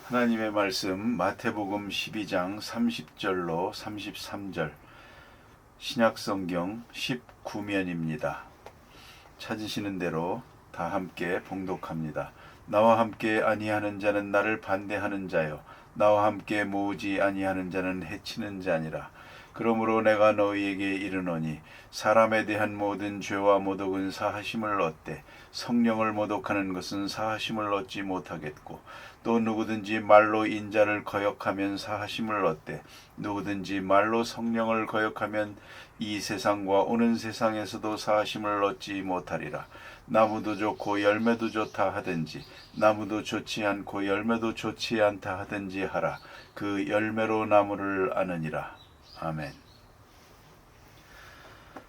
하나님의 말씀 마태복음 12장 30절로 33절 신약성경 19면입니다. 찾으시는 대로 다 함께 봉독합니다. 나와 함께 아니하는 자는 나를 반대하는 자요 나와 함께 모으지 아니하는 자는 해치는 자니라. 그러므로 내가 너희에게 이르노니 사람에 대한 모든 죄와 모독은 사하심을 얻되 성령을 모독하는 것은 사하심을 얻지 못하겠고 또 누구든지 말로 인자를 거역하면 사하심을 얻되 누구든지 말로 성령을 거역하면 이 세상과 오는 세상에서도 사하심을 얻지 못하리라. 나무도 좋고 열매도 좋다 하든지 나무도 좋지 않고 열매도 좋지 않다 하든지 하라. 그 열매로 나무를 아느니라. 아멘.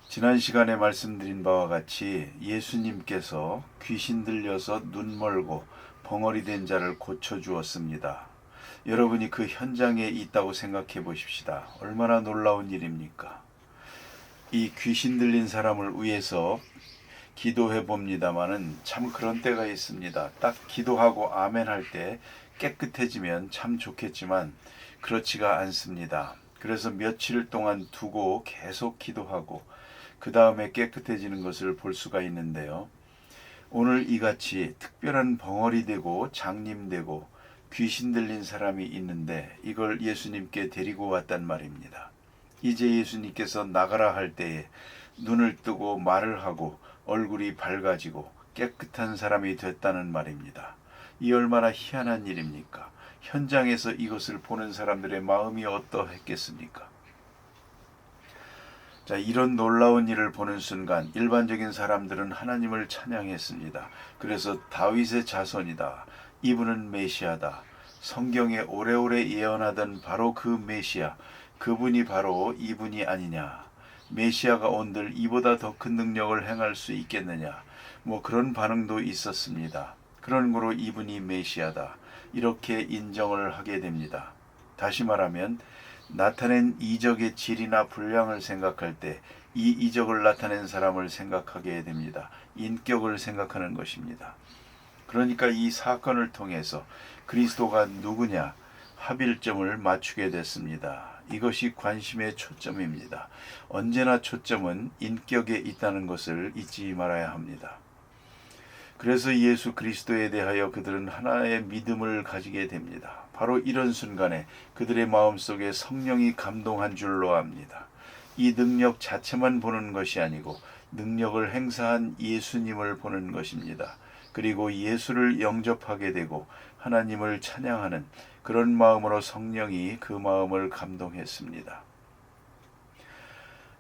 지난 시간에 말씀드린 바와 같이 예수님께서 귀신 들려서 눈 멀고 벙어리 된 자를 고쳐주었습니다. 여러분이 그 현장에 있다고 생각해 보십시다. 얼마나 놀라운 일입니까? 이 귀신 들린 사람을 위해서 기도해 봅니다마는 참 그런 때가 있습니다. 딱 기도하고 아멘 할 때 깨끗해지면 참 좋겠지만 그렇지가 않습니다. 그래서 며칠 동안 두고 계속 기도하고 그 다음에 깨끗해지는 것을 볼 수가 있는데요. 오늘 이같이 특별한 벙어리 되고 장님되고 귀신 들린 사람이 있는데 이걸 예수님께 데리고 왔단 말입니다. 이제 예수님께서 나가라 할 때에 눈을 뜨고 말을 하고 얼굴이 밝아지고 깨끗한 사람이 됐다는 말입니다. 이 얼마나 희한한 일입니까? 현장에서 이것을 보는 사람들의 마음이 어떠했겠습니까? 자, 이런 놀라운 일을 보는 순간 일반적인 사람들은 하나님을 찬양했습니다. 그래서 다윗의 자손이다. 이분은 메시아다. 성경에 오래오래 예언하던 바로 그 메시아, 그분이 바로 이분이 아니냐. 메시아가 온들 이보다 더 큰 능력을 행할 수 있겠느냐. 그런 반응도 있었습니다. 그런 거로 이분이 메시아다. 이렇게 인정을 하게 됩니다. 다시 말하면 나타낸 이적의 질이나 분량을 생각할 때 이 이적을 나타낸 사람을 생각하게 됩니다. 인격을 생각하는 것입니다. 그러니까 이 사건을 통해서 그리스도가 누구냐 합일점을 맞추게 됐습니다. 이것이 관심의 초점입니다. 언제나 초점은 인격에 있다는 것을 잊지 말아야 합니다. 그래서 예수 그리스도에 대하여 그들은 하나의 믿음을 가지게 됩니다. 바로 이런 순간에 그들의 마음속에 성령이 감동한 줄로 압니다. 이 능력 자체만 보는 것이 아니고 능력을 행사한 예수님을 보는 것입니다. 그리고 예수를 영접하게 되고 하나님을 찬양하는 그런 마음으로 성령이 그 마음을 감동했습니다.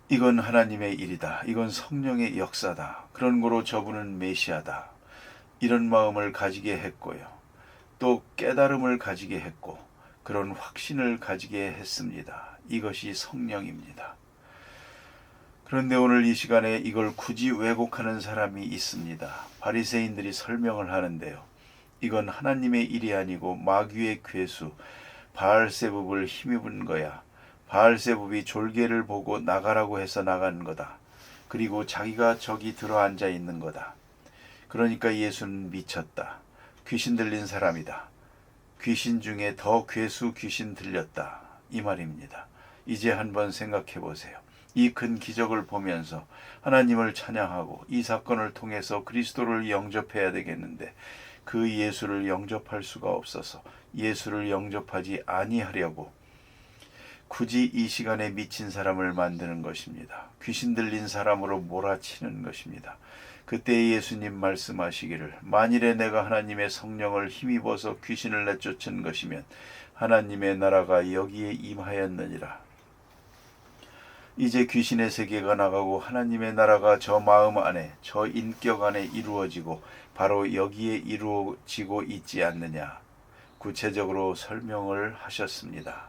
이건 하나님의 일이다. 이건 성령의 역사다. 그런 거로 저분은 메시아다. 이런 마음을 가지게 했고요. 또 깨달음을 가지게 했고 그런 확신을 가지게 했습니다. 이것이 성령입니다. 그런데 오늘 이 시간에 이걸 굳이 왜곡하는 사람이 있습니다. 바리새인들이 설명을 하는데요. 이건 하나님의 일이 아니고 마귀의 괴수 바알세붑을 힘입은 거야. 바알세붑이 졸개를 보고 나가라고 해서 나간 거다. 그리고 자기가 저기 들어앉아 있는 거다. 그러니까 예수는 미쳤다. 귀신 들린 사람이다. 귀신 중에 더 괴수 귀신 들렸다. 이 말입니다. 이제 한번 생각해 보세요. 이 큰 기적을 보면서 하나님을 찬양하고 이 사건을 통해서 그리스도를 영접해야 되겠는데 그 예수를 영접할 수가 없어서 예수를 영접하지 아니하려고 굳이 이 시간에 미친 사람을 만드는 것입니다. 귀신 들린 사람으로 몰아치는 것입니다. 그때 예수님 말씀하시기를 만일에 내가 하나님의 성령을 힘입어서 귀신을 내쫓은 것이면 하나님의 나라가 여기에 임하였느니라. 이제 귀신의 세계가 나가고 하나님의 나라가 저 마음 안에 저 인격 안에 이루어지고 바로 여기에 이루어지고 있지 않느냐. 구체적으로 설명을 하셨습니다.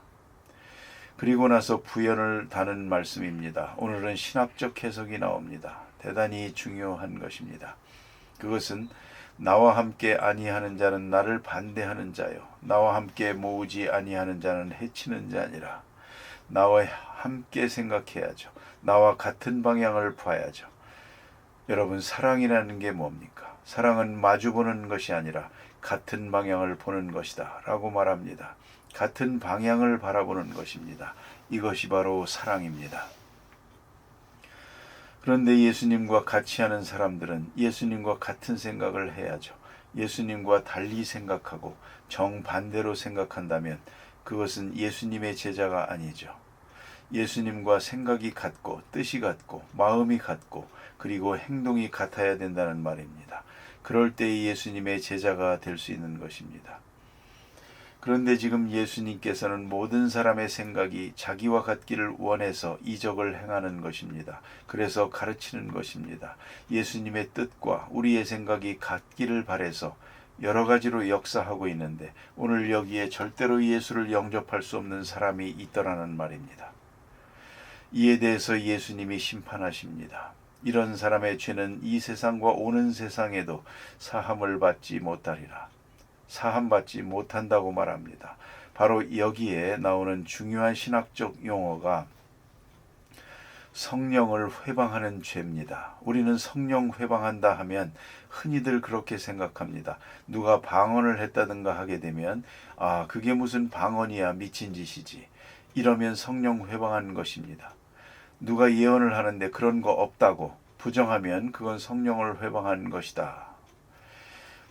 그리고 나서 부연을 다는 말씀입니다. 오늘은 신학적 해석이 나옵니다. 대단히 중요한 것입니다. 그것은 나와 함께 아니하는 자는 나를 반대하는 자요 나와 함께 모으지 아니하는 자는 해치는 자니라. 나와 함께 생각해야죠. 나와 같은 방향을 봐야죠. 여러분, 사랑이라는 게 뭡니까? 사랑은 마주보는 것이 아니라 같은 방향을 보는 것이다 라고 말합니다. 같은 방향을 바라보는 것입니다. 이것이 바로 사랑입니다. 그런데 예수님과 같이 하는 사람들은 예수님과 같은 생각을 해야죠. 예수님과 달리 생각하고 정반대로 생각한다면 그것은 예수님의 제자가 아니죠. 예수님과 생각이 같고 뜻이 같고 마음이 같고 그리고 행동이 같아야 된다는 말입니다. 그럴 때 예수님의 제자가 될 수 있는 것입니다. 그런데 지금 예수님께서는 모든 사람의 생각이 자기와 같기를 원해서 이적을 행하는 것입니다. 그래서 가르치는 것입니다. 예수님의 뜻과 우리의 생각이 같기를 바라서 여러 가지로 역사하고 있는데 오늘 여기에 절대로 예수를 영접할 수 없는 사람이 있더라는 말입니다. 이에 대해서 예수님이 심판하십니다. 이런 사람의 죄는 이 세상과 오는 세상에도 사함을 받지 못하리라. 사함받지 못한다고 말합니다. 바로 여기에 나오는 중요한 신학적 용어가 성령을 회방하는 죄입니다. 우리는 성령 회방한다 하면 흔히들 그렇게 생각합니다. 누가 방언을 했다든가 하게 되면 그게 무슨 방언이야, 미친 짓이지. 이러면 성령 회방하는 것입니다. 누가 예언을 하는데 그런 거 없다고 부정하면 그건 성령을 회방하는 것이다.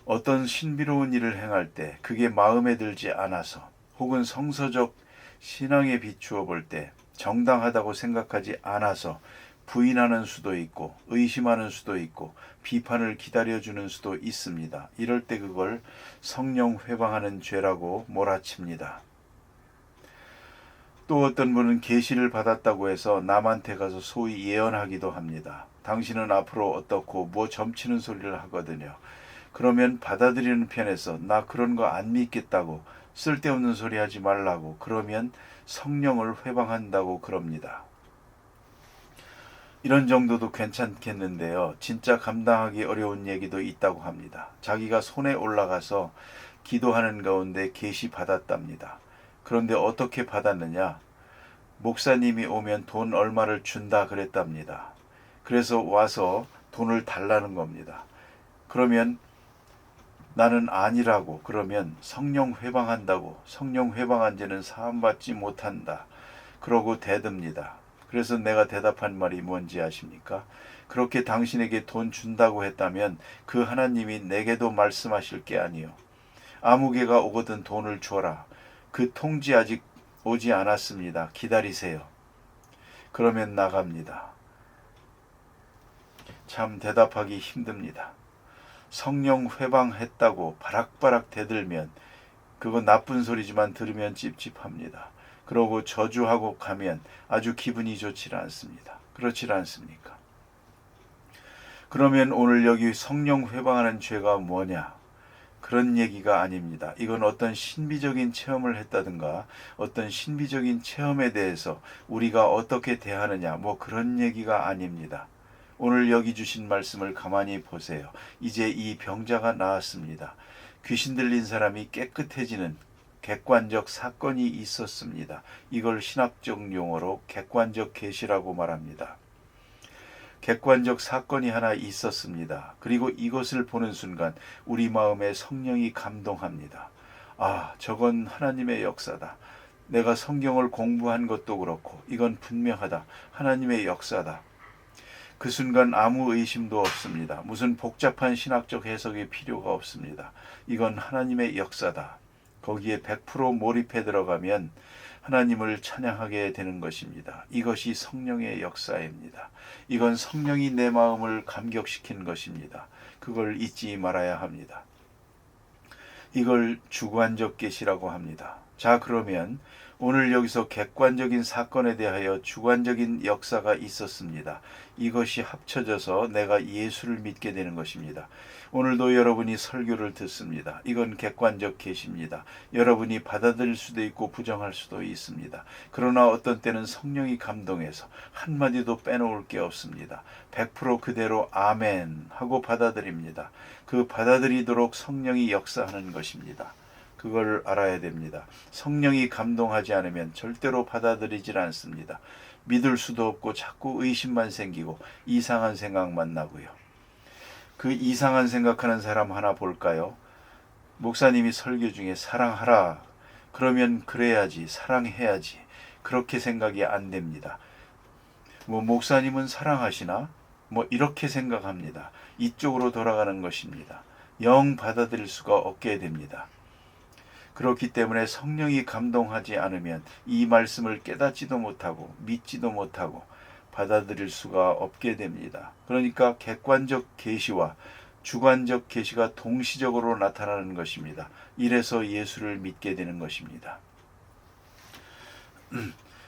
어떤 신비로운 일을 행할 때 그게 마음에 들지 않아서 혹은 성서적 신앙에 비추어 볼 때 정당하다고 생각하지 않아서 부인하는 수도 있고 의심하는 수도 있고 비판을 기다려주는 수도 있습니다. 이럴 때 그걸 성령 회방하는 죄라고 몰아칩니다. 또 어떤 분은 계시를 받았다고 해서 남한테 가서 소위 예언하기도 합니다. 당신은 앞으로 어떻고 뭐 점치는 소리를 하거든요. 그러면 받아들이는 편에서 나 그런 거 안 믿겠다고 쓸데없는 소리 하지 말라고 그러면 성령을 회방한다고 그럽니다. 이런 정도도 괜찮겠는데요. 진짜 감당하기 어려운 얘기도 있다고 합니다. 자기가 손에 올라가서 기도하는 가운데 계시 받았답니다. 그런데 어떻게 받았느냐? 목사님이 오면 돈 얼마를 준다 그랬답니다. 그래서 와서 돈을 달라는 겁니다. 그러면 나는 아니라고 그러면 성령 회방한다고 성령 회방한 죄는 사함받지 못한다. 그러고 대듭니다. 그래서 내가 대답한 말이 뭔지 아십니까? 그렇게 당신에게 돈 준다고 했다면 그 하나님이 내게도 말씀하실 게 아니요. 아무 개가 오거든 돈을 줘라. 그 통지 아직 오지 않았습니다. 기다리세요. 그러면 나갑니다. 참 대답하기 힘듭니다. 성령 회방했다고 바락바락 대들면 그거 나쁜 소리지만 들으면 찝찝합니다. 그러고 저주하고 가면 아주 기분이 좋지 않습니다. 그렇지 않습니까? 그러면 오늘 여기 성령 회방하는 죄가 뭐냐? 그런 얘기가 아닙니다. 이건 어떤 신비적인 체험을 했다든가 어떤 신비적인 체험에 대해서 우리가 어떻게 대하느냐 뭐 그런 얘기가 아닙니다. 오늘 여기 주신 말씀을 가만히 보세요. 이제 이 병자가 나았습니다. 귀신 들린 사람이 깨끗해지는 객관적 사건이 있었습니다. 이걸 신학적 용어로 객관적 계시라고 말합니다. 객관적 사건이 하나 있었습니다. 그리고 이것을 보는 순간 우리 마음에 성령이 감동합니다. 저건 하나님의 역사다. 내가 성경을 공부한 것도 그렇고 이건 분명하다. 하나님의 역사다. 그 순간 아무 의심도 없습니다. 무슨 복잡한 신학적 해석이 필요가 없습니다. 이건 하나님의 역사다. 거기에 100% 몰입해 들어가면 하나님을 찬양하게 되는 것입니다. 이것이 성령의 역사입니다. 이건 성령이 내 마음을 감격시킨 것입니다. 그걸 잊지 말아야 합니다. 이걸 주관적 계시라고 합니다. 자, 그러면 오늘 여기서 객관적인 사건에 대하여 주관적인 역사가 있었습니다. 이것이 합쳐져서 내가 예수를 믿게 되는 것입니다. 오늘도 여러분이 설교를 듣습니다. 이건 객관적 계시입니다. 여러분이 받아들일 수도 있고 부정할 수도 있습니다. 그러나 어떤 때는 성령이 감동해서 한마디도 빼놓을 게 없습니다. 100% 그대로 아멘 하고 받아들입니다. 그 받아들이도록 성령이 역사하는 것입니다. 그걸 알아야 됩니다. 성령이 감동하지 않으면 절대로 받아들이질 않습니다. 믿을 수도 없고 자꾸 의심만 생기고 이상한 생각만 나고요. 그 이상한 생각하는 사람 하나 볼까요? 목사님이 설교 중에 사랑하라, 그러면 그래야지, 사랑해야지, 그렇게 생각이 안 됩니다. 목사님은 사랑하시나? 이렇게 생각합니다. 이쪽으로 돌아가는 것입니다. 영 받아들일 수가 없게 됩니다. 그렇기 때문에 성령이 감동하지 않으면 이 말씀을 깨닫지도 못하고 믿지도 못하고 받아들일 수가 없게 됩니다. 그러니까 객관적 계시와 주관적 계시가 동시적으로 나타나는 것입니다. 이래서 예수를 믿게 되는 것입니다.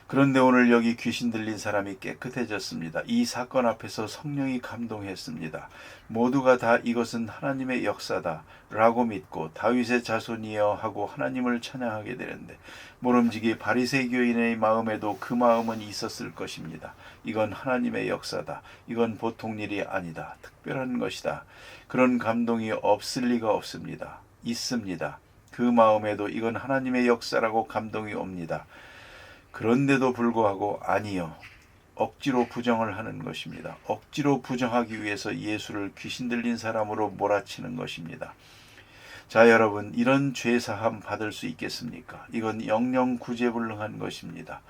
그런데 오늘 여기 귀신 들린 사람이 깨끗해졌습니다. 이 사건 앞에서 성령이 감동했습니다. 모두가 다 이것은 하나님의 역사다 라고 믿고 다윗의 자손이여 하고 하나님을 찬양하게 되는데, 모름지기 바리새교인의 마음에도 그 마음은 있었을 것입니다. 이건 하나님의 역사다. 이건 보통 일이 아니다. 특별한 것이다. 그런 감동이 없을 리가 없습니다. 있습니다. 그 마음에도 이건 하나님의 역사라고 감동이 옵니다. 그런데도 불구하고 아니요, 억지로 부정을 하는 것입니다. 억지로 부정하기 위해서 예수를 귀신 들린 사람으로 몰아치는 것입니다. 자, 여러분, 이런 죄사함 받을 수 있겠습니까? 이건 영영 구제불능한 것입니다.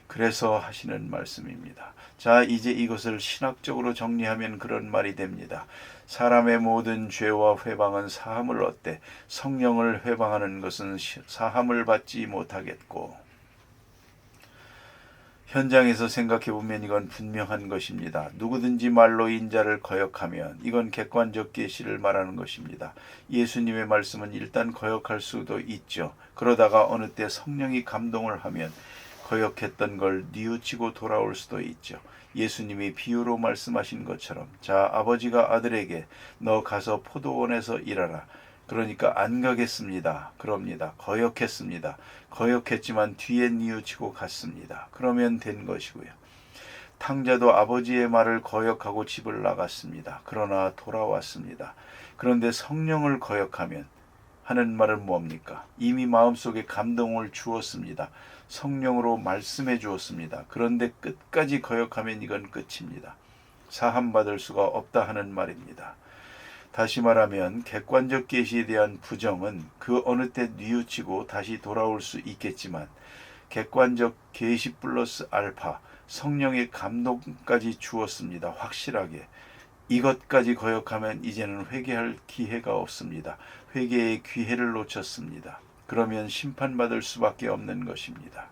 그래서 하시는 말씀입니다. 자, 이제 이것을 신학적으로 정리하면 그런 말이 됩니다. 사람의 모든 죄와 회방은 사함을 얻되 성령을 회방하는 것은 사함을 받지 못하겠고, 현장에서 생각해보면 이건 분명한 것입니다. 누구든지 말로 인자를 거역하면 이건 객관적 계시를 말하는 것입니다. 예수님의 말씀은 일단 거역할 수도 있죠. 그러다가 어느 때 성령이 감동을 하면 거역했던 걸 뉘우치고 돌아올 수도 있죠. 예수님이 비유로 말씀하신 것처럼, 자, 아버지가 아들에게 너 가서 포도원에서 일하라. 그러니까 안 가겠습니다. 그럽니다. 거역했습니다. 거역했지만 뒤에 뉘우치고 갔습니다. 그러면 된 것이고요. 탕자도 아버지의 말을 거역하고 집을 나갔습니다. 그러나 돌아왔습니다. 그런데 성령을 거역하면 하는 말은 뭡니까? 이미 마음속에 감동을 주었습니다. 성령으로 말씀해 주었습니다. 그런데 끝까지 거역하면 이건 끝입니다. 사함받을 수가 없다 하는 말입니다. 다시 말하면 객관적 계시에 대한 부정은 그 어느 때 뉘우치고 다시 돌아올 수 있겠지만, 객관적 계시 플러스 알파, 성령의 감동까지 주었습니다. 확실하게. 이것까지 거역하면 이제는 회개할 기회가 없습니다. 회개의 기회를 놓쳤습니다. 그러면 심판받을 수밖에 없는 것입니다.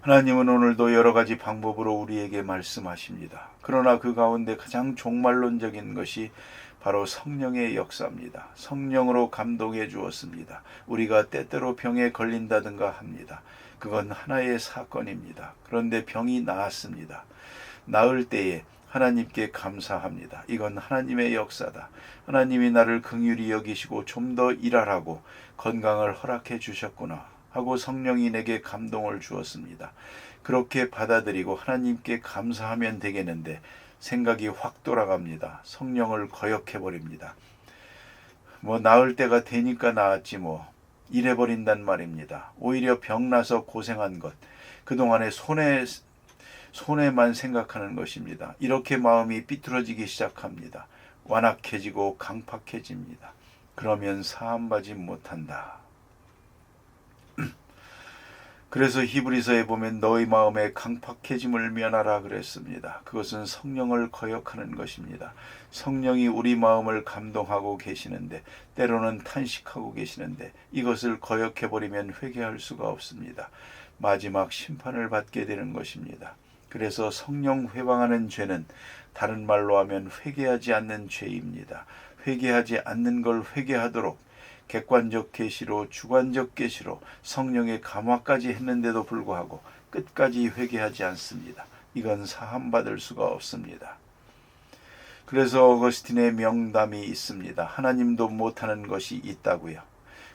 하나님은 오늘도 여러 가지 방법으로 우리에게 말씀하십니다. 그러나 그 가운데 가장 종말론적인 것이 바로 성령의 역사입니다. 성령으로 감동해 주었습니다. 우리가 때때로 병에 걸린다든가 합니다. 그건 하나의 사건입니다. 그런데 병이 나았습니다. 나을 때에 하나님께 감사합니다. 이건 하나님의 역사다. 하나님이 나를 긍휼히 여기시고 좀 더 일하라고 건강을 허락해 주셨구나 하고 성령이 내게 감동을 주었습니다. 그렇게 받아들이고 하나님께 감사하면 되겠는데 생각이 확 돌아갑니다. 성령을 거역해버립니다. 나을 때가 되니까 나았지 이래버린단 말입니다. 오히려 병나서 고생한 것, 그동안의 손해만 생각하는 것입니다. 이렇게 마음이 삐뚤어지기 시작합니다. 완악해지고 강팍해집니다. 그러면 사함받지 못한다. 그래서 히브리서에 보면 너희 마음의 강팍해짐을 면하라 그랬습니다. 그것은 성령을 거역하는 것입니다. 성령이 우리 마음을 감동하고 계시는데, 때로는 탄식하고 계시는데, 이것을 거역해버리면 회개할 수가 없습니다. 마지막 심판을 받게 되는 것입니다. 그래서 성령 회방하는 죄는 다른 말로 하면 회개하지 않는 죄입니다. 회개하지 않는 걸 회개하도록 객관적 계시로 주관적 계시로 성령의 감화까지 했는데도 불구하고 끝까지 회개하지 않습니다. 이건 사함받을 수가 없습니다. 그래서 어거스틴의 명담이 있습니다. 하나님도 못하는 것이 있다고요.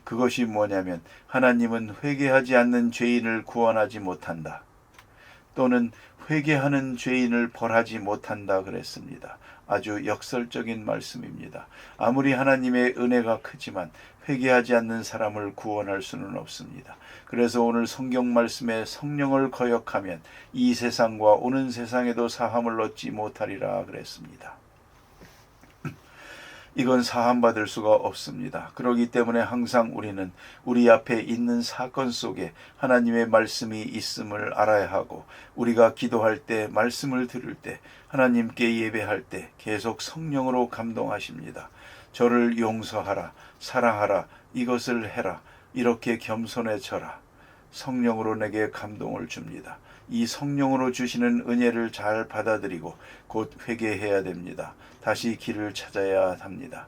그것이 뭐냐면, 하나님은 회개하지 않는 죄인을 구원하지 못한다. 또는 회개하는 죄인을 벌하지 못한다 그랬습니다. 아주 역설적인 말씀입니다. 아무리 하나님의 은혜가 크지만 회개하지 않는 사람을 구원할 수는 없습니다. 그래서 오늘 성경 말씀에 성령을 거역하면 이 세상과 오는 세상에도 사함을 얻지 못하리라 그랬습니다. 이건 사함받을 수가 없습니다. 그렇기 때문에 항상 우리는 우리 앞에 있는 사건 속에 하나님의 말씀이 있음을 알아야 하고, 우리가 기도할 때, 말씀을 들을 때, 하나님께 예배할 때 계속 성령으로 감동하십니다. 저를 용서하라, 사랑하라, 이것을 해라, 이렇게 겸손해져라. 성령으로 내게 감동을 줍니다. 이 성령으로 주시는 은혜를 잘 받아들이고 곧 회개해야 됩니다. 다시 길을 찾아야 합니다.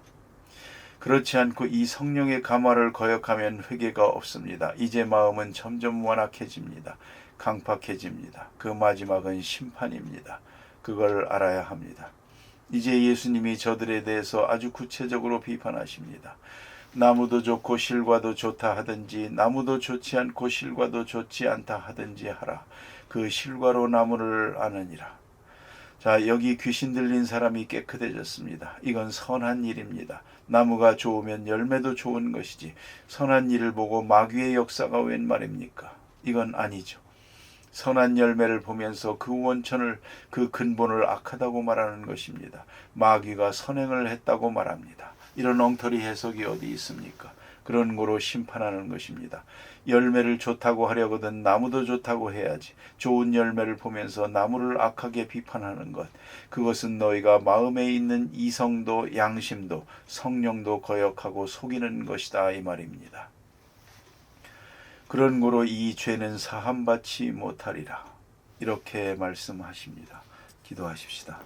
그렇지 않고 이 성령의 감화를 거역하면 회개가 없습니다. 이제 마음은 점점 완악해집니다. 강팍해집니다. 그 마지막은 심판입니다. 그걸 알아야 합니다. 이제 예수님이 저들에 대해서 아주 구체적으로 비판하십니다. 나무도 좋고 실과도 좋다 하든지 나무도 좋지 않고 실과도 좋지 않다 하든지 하라. 그 실과로 나무를 아느니라. 자, 여기 귀신 들린 사람이 깨끗해졌습니다. 이건 선한 일입니다. 나무가 좋으면 열매도 좋은 것이지 선한 일을 보고 마귀의 역사가 웬 말입니까? 이건 아니죠. 선한 열매를 보면서 그 원천을, 그 근본을 악하다고 말하는 것입니다. 마귀가 선행을 했다고 말합니다. 이런 엉터리 해석이 어디 있습니까? 그런 거로 심판하는 것입니다. 열매를 좋다고 하려거든 나무도 좋다고 해야지. 좋은 열매를 보면서 나무를 악하게 비판하는 것, 그것은 너희가 마음에 있는 이성도 양심도 성령도 거역하고 속이는 것이다, 이 말입니다. 그런 거로 이 죄는 사함받지 못하리라, 이렇게 말씀하십니다. 기도하십시다.